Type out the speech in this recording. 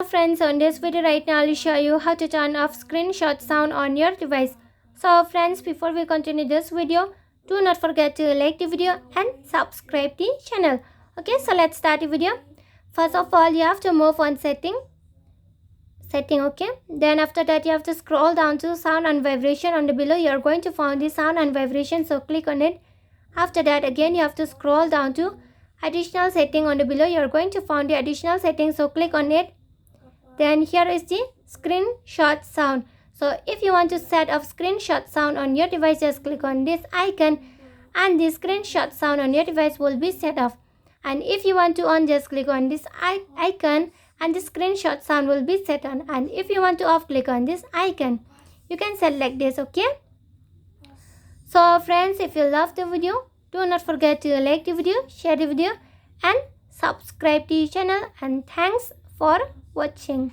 Friends, on this video right now I'll show you how to turn off screenshot sound on your device. So friends, before we continue this video, do not forget to like the video and subscribe the channel. Okay, so let's start the video. First of all, you have to move on setting. Okay, then after that you have to scroll down to sound and vibration. On the below you are going to find the sound and vibration, so click on it. After that again you have to scroll down to additional setting. On the below you are going to find the additional setting, so click on it. Then here is the screenshot sound. So if you want to set off screenshot sound on your device, just click on this icon and the screenshot sound on your device will be set off. And if you want to on, just click on this icon and the screenshot sound will be set on. And if you want to off, click on this icon. You can select this, okay? So friends, if you love the video, do not forget to like the video, share the video and subscribe to the channel, and thanks for watching.